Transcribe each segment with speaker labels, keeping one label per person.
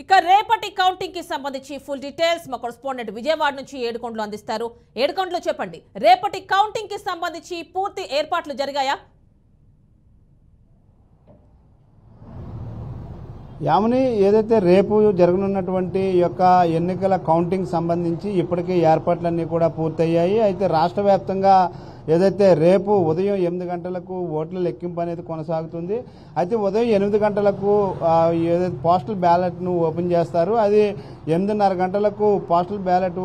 Speaker 1: ఇక రేపటి కౌంటింగ్ కి సంబంధించి ఫుల్ డీటెయిల్స్ మా కరెస్పాండెంట్ విజయవాడ నుంచి ఏడుకొండలు అందిస్తారు. ఏడుకొండలు చెప్పండి, రేపటి కౌంటింగ్ కి సంబంధించి పూర్తి ఏర్పాట్లు జరిగాయా?
Speaker 2: యామిని, ఏదైతే రేపు జరగనున్నటువంటి యొక్క ఎన్నికల కౌంటింగ్ సంబంధించి ఇప్పటికే ఏర్పాట్లన్నీ కూడా పూర్తయ్యాయి. అయితే రాష్ట్ర వ్యాప్తంగా ఏదైతే రేపు ఉదయం 8 గంటలకు ఓట్ల లెక్కింపు అనేది కొనసాగుతుంది. అయితే ఉదయం 8 గంటలకు ఏదైతే పోస్టల్ బ్యాలెట్ను ఓపెన్ చేస్తారు. అది 8:30 గంటలకు పోస్టల్ బ్యాలెట్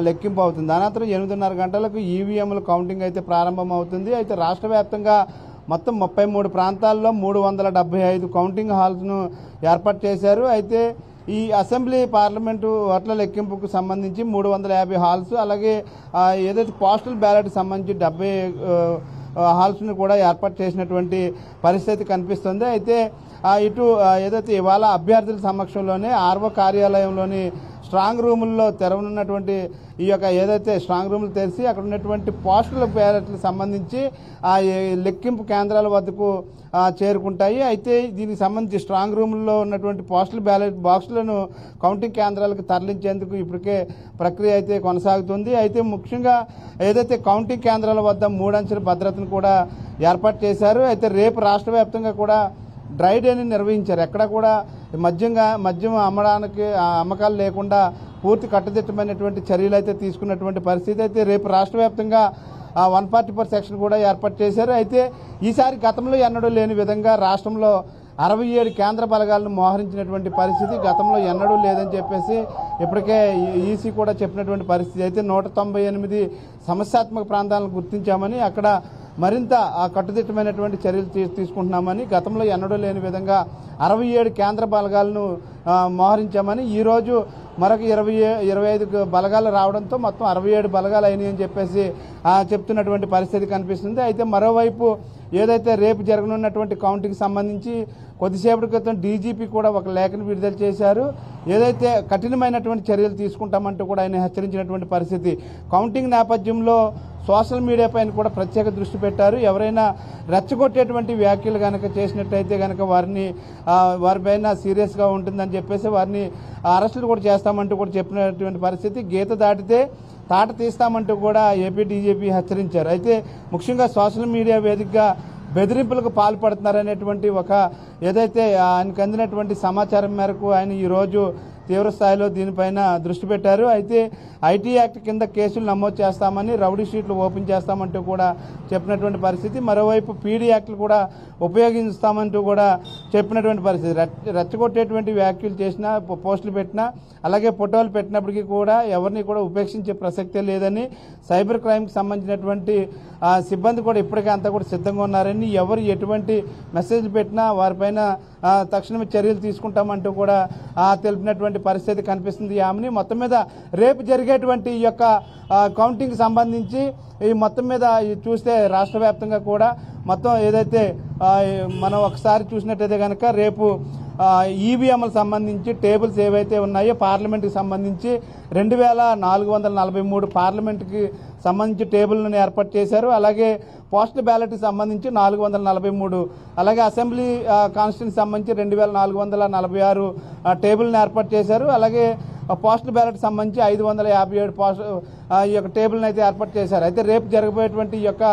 Speaker 2: లెక్కింపు అవుతుంది. అనంతరం 8:30 గంటలకు ఈవీఎంల కౌంటింగ్ అయితే ప్రారంభం అవుతుంది. అయితే రాష్ట్ర వ్యాప్తంగా మొత్తం 33 ప్రాంతాల్లో 375 కౌంటింగ్ హాల్స్ను ఏర్పాటు చేశారు. అయితే ఈ అసెంబ్లీ పార్లమెంటు ఓట్ల లెక్కింపుకు సంబంధించి 350 హాల్స్, అలాగే ఏదైతే పోస్టల్ బ్యాలెట్ సంబంధించి 70 హాల్స్ను కూడా ఏర్పాటు చేసినటువంటి పరిస్థితి కనిపిస్తుంది. అయితే ఇటు ఏదైతే ఇవాళ అభ్యర్థుల సమక్షంలోనే ఆర్వో కార్యాలయంలోని స్ట్రాంగ్ రూముల్లో తెరవనున్నటువంటి ఈ యొక్క ఏదైతే స్ట్రాంగ్ రూములు తెరిచి అక్కడ ఉన్నటువంటి పోస్టల్ బ్యాలెట్లకు సంబంధించి లెక్కింపు కేంద్రాల వద్దకు చేరుకుంటాయి. అయితే దీనికి సంబంధించి స్ట్రాంగ్ రూముల్లో ఉన్నటువంటి పోస్టల్ బ్యాలెట్ బాక్సులను కౌంటింగ్ కేంద్రాలకు తరలించేందుకు ఇప్పటికే ప్రక్రియ అయితే కొనసాగుతుంది. అయితే ముఖ్యంగా ఏదైతే కౌంటింగ్ కేంద్రాల వద్ద 3 అంచెల భద్రతను కూడా ఏర్పాటు చేశారు. అయితే రేపు రాష్ట్ర వ్యాప్తంగా కూడా డ్రై డేని నిర్వహించారు. ఎక్కడ కూడా మద్యం అమ్మడానికి అమ్మకాలు లేకుండా పూర్తి కట్టుదిట్టమైనటువంటి చర్యలు అయితే తీసుకున్నటువంటి పరిస్థితి. అయితే రేపు రాష్ట్ర వ్యాప్తంగా 144 సెక్షన్ కూడా ఏర్పాటు చేశారు. అయితే ఈసారి గతంలో ఎన్నడూ లేని విధంగా రాష్ట్రంలో 67 కేంద్ర బలగాలను మోహరించినటువంటి పరిస్థితి గతంలో ఎన్నడూ లేదని చెప్పేసి ఇప్పటికే ఈసీ కూడా చెప్పినటువంటి పరిస్థితి. అయితే 198 సమస్యాత్మక ప్రాంతాలను గుర్తించామని, అక్కడ మరింత కట్టుదిట్టమైనటువంటి చర్యలు తీసుకుంటున్నామని, గతంలో ఎన్నడూ లేని విధంగా 67 కేంద్ర బలగాలను మోహరించామని, ఈరోజు మరొక 25 బలగాలు రావడంతో మొత్తం 67 బలగాలు అయినాయి అని చెప్పేసి చెప్తున్నటువంటి పరిస్థితి కనిపిస్తుంది. అయితే మరోవైపు ఏదైతే రేపు జరగనున్నటువంటి కౌంటింగ్కి సంబంధించి కొద్దిసేపటి క్రితం డీజీపీ కూడా ఒక లేఖను విడుదల చేశారు. ఏదైతే కఠినమైనటువంటి చర్యలు తీసుకుంటామంటూ కూడా ఆయన హెచ్చరించినటువంటి పరిస్థితి. కౌంటింగ్ నేపథ్యంలో సోషల్ మీడియా పైన కూడా ప్రత్యేక దృష్టి పెట్టారు. ఎవరైనా రెచ్చగొట్టేటువంటి వ్యాఖ్యలు కనుక చేసినట్టయితే కనుక వారిపైన సీరియస్గా ఉంటుందని చెప్పేసి వారిని అరెస్టులు కూడా చేస్తామంటూ కూడా చెప్పినటువంటి పరిస్థితి. గీత దాటితే తాట తీస్తామంటూ కూడా ఏపీ డీజీపీ హెచ్చరించారు. అయితే ముఖ్యంగా సోషల్ మీడియా వేదికగా బెదిరింపులకు పాల్పడుతున్నారనేటువంటి ఒక ఏదైతే ఆయనకు అందినటువంటి సమాచారం మేరకు ఆయన ఈరోజు తీవ్ర స్థాయిలో దీనిపైన దృష్టి పెట్టారు. అయితే ఐటీ యాక్ట్ కింద కేసులు నమోదు చేస్తామని, రౌడీ షీట్లు ఓపెన్ చేస్తామంటూ కూడా చెప్పినటువంటి పరిస్థితి. మరోవైపు పీడీ యాక్ట్లు కూడా ఉపయోగిస్తామంటూ కూడా చెప్పినటువంటి పరిస్థితి. రెచ్చగొట్టేటువంటి వ్యాఖ్యలు చేసినా, పోస్టులు పెట్టినా, అలాగే ఫోటోలు పెట్టినప్పటికీ కూడా ఎవరిని కూడా ఉపేక్షించే ప్రసక్తే లేదని, సైబర్ క్రైమ్కి సంబంధించినటువంటి సిబ్బంది కూడా ఇప్పటికే అంతా కూడా సిద్ధంగా ఉన్నారని, ఎవరు ఎటువంటి మెసేజ్లు పెట్టినా వారిపైన తక్షణమే చర్యలు తీసుకుంటామంటూ కూడా తెలిపినటువంటి పరిస్థితి కనిపిస్తుంది. యామిని, మొత్తం మీద రేపు జరిగేటువంటి ఈ యొక్క కౌంటింగ్ సంబంధించి ఈ మొత్తం మీద చూస్తే రాష్ట్ర వ్యాప్తంగా కూడా మొత్తం ఏదైతే మనం ఒకసారి చూసినట్టయితే కనుక రేపు ఈవీఎంలకు సంబంధించి టేబుల్స్ ఏవైతే ఉన్నాయో పార్లమెంట్కి సంబంధించి 2443 పార్లమెంట్కి సంబంధించి టేబుల్ను ఏర్పాటు చేశారు. అలాగే పోస్టల్ బ్యాలెట్కి సంబంధించి 443, అలాగే అసెంబ్లీ కాన్స్టిట్యూన్సీకి సంబంధించి 2446 టేబుల్ని ఏర్పాటు చేశారు. అలాగే పోస్టల్ బ్యాలెట్ సంబంధించి 557 ఈ యొక్క టేబుల్ని అయితే ఏర్పాటు చేశారు. అయితే రేపు జరగబోయేటువంటి ఈ యొక్క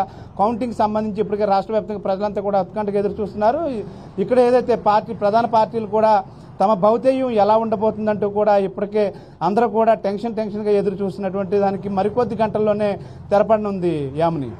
Speaker 2: కౌంటింగ్ సంబంధించి ఇప్పటికే రాష్ట్ర వ్యాప్తంగా ప్రజలంతా కూడా ఉత్కంఠగా ఎదురు చూస్తున్నారు. ఇక్కడ ఏదైతే ప్రధాన పార్టీలు కూడా తమ భౌతేయం ఎలా ఉండబోతుందంటూ కూడా ఇప్పటికే అందరూ కూడా టెన్షన్గా ఎదురు చూస్తున్నటువంటి దానికి మరికొద్ది గంటల్లోనే తెరపడనుంది. యామిని.